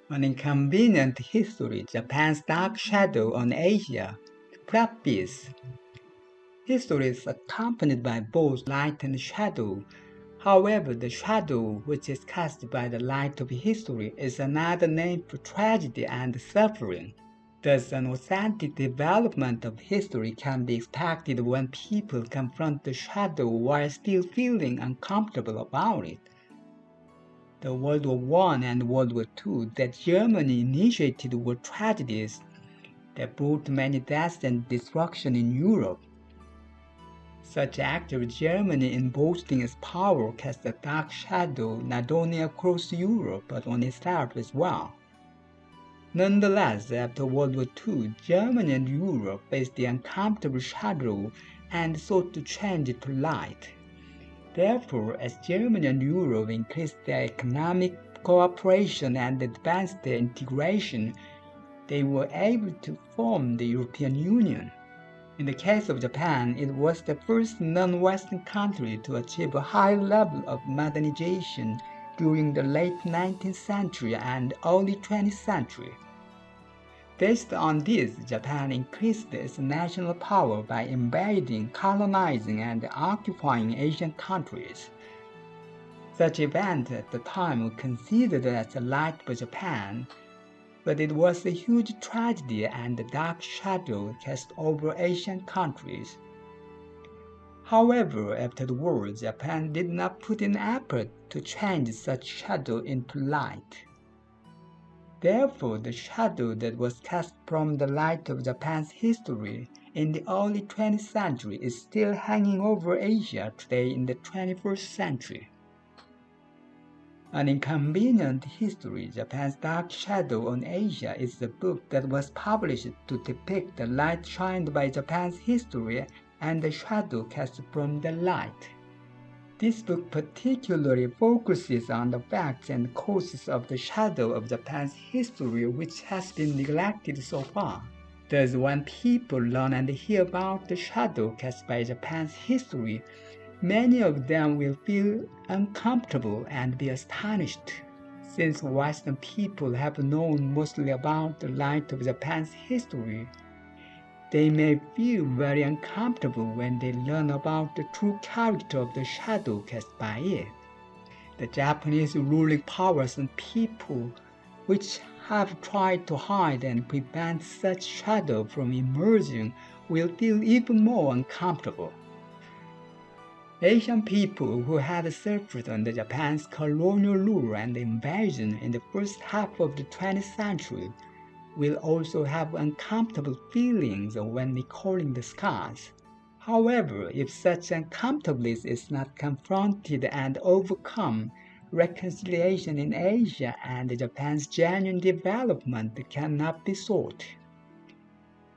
An inconvenient history, Japan's dark shadow on Asia. Preface. History is accompanied by both light and shadow. However, the shadow which is cast by the light of history is another name for tragedy and suffering. Thus, an authentic development of history can be expected when people confront the shadow while still feeling uncomfortable about it. The World War I and World War II that Germany initiated were tragedies that brought many deaths and destruction in Europe. Such acts of Germany in boasting its power cast a dark shadow not only across Europe but on itself as well. Nonetheless, after World War II, Germany and Europe faced the uncomfortable shadow and sought to change it to light. Therefore, as Germany and Europe increased their economic cooperation and advanced their integration, they were able to form the European Union. In the case of Japan, it was the first non-Western country to achieve a high level of modernization during the late 19th century and early 20th century. Based on this, Japan increased its national power by invading, colonizing, and occupying Asian countries. Such events at the time were considered as a light for Japan, but it was a huge tragedy and a dark shadow cast over Asian countries. However, after the war, Japan did not put in effort to change such shadow into light. Therefore, the shadow that was cast from the light of Japan's history in the early 20th century is still hanging over Asia today in the 21st century. An Inconvenient History, Japan's Dark Shadow on Asia is a book that was published to depict the light shined by Japan's history and the shadow cast from the light. This book particularly focuses on the facts and causes of the shadow of Japan's history which has been neglected so far. Thus, when people learn and hear about the shadow cast by Japan's history, many of them will feel uncomfortable and be astonished. Since Western people have known mostly about the light of Japan's history, they may feel very uncomfortable when they learn about the true character of the shadow cast by it. The Japanese ruling powers and people, which have tried to hide and prevent such shadow from emerging, will feel even more uncomfortable. Asian people who had suffered under Japan's colonial rule and invasion in the first half of the 20th century will also have uncomfortable feelings when recalling the scars. However, if such uncomfortableness is not confronted and overcome, reconciliation in Asia and Japan's genuine development cannot be sought.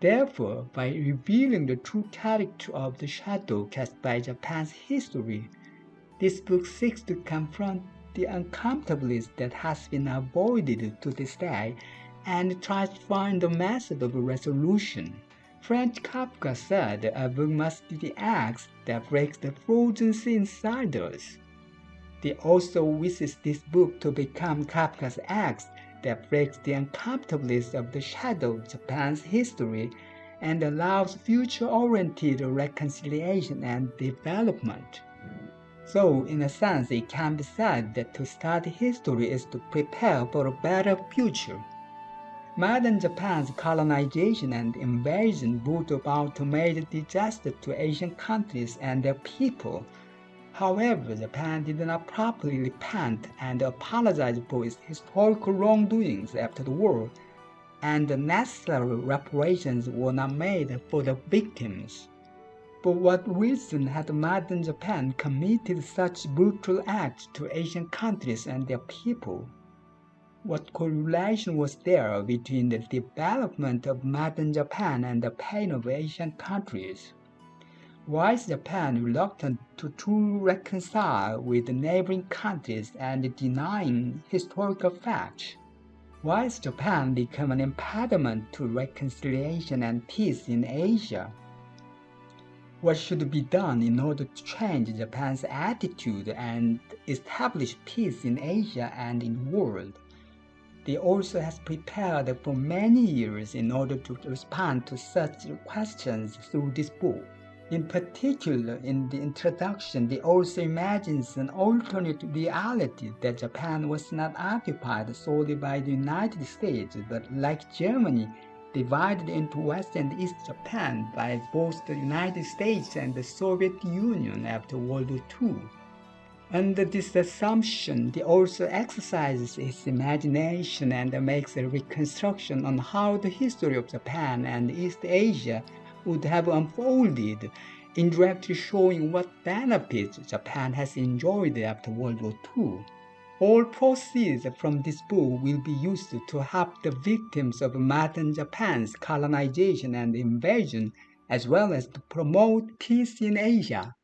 Therefore, by revealing the true character of the shadow cast by Japan's history, this book seeks to confront the uncomfortableness that has been avoided to this day and tries to find a method of resolution. Franz Kafka said a book must be the axe that breaks the frozen sea inside us. The author wishes this book to become Kafka's axe that breaks the uncomfortableness of the shadow of Japan's history and allows future-oriented reconciliation and development. So, in a sense, it can be said that to study history is to prepare for a better future. Modern Japan's colonization and invasion brought about a major disaster to Asian countries and their people. However, Japan did not properly repent and apologize for its historical wrongdoings after the war, and the necessary reparations were not made for the victims. For what reason had modern Japan committed such brutal acts to Asian countries and their people? What correlation was there between the development of modern Japan and the pain of Asian countries? Why is Japan reluctant to truly reconcile with the neighboring countries and denying historical facts? Why has Japan become an impediment to reconciliation and peace in Asia? What should be done in order to change Japan's attitude and establish peace in Asia and in the world? The author has prepared for many years in order to respond to such questions through this book. In particular, in the introduction, the author imagines an alternate reality that Japan was not occupied solely by the United States, but like Germany, divided into West and East Japan by both the United States and the Soviet Union after World War II. Under this assumption, the author exercises his imagination and makes a reconstruction on how the history of Japan and East Asia would have unfolded, indirectly showing what benefits Japan has enjoyed after World War II. All proceeds from this book will be used to help the victims of modern Japan's colonization and invasion, as well as to promote peace in Asia.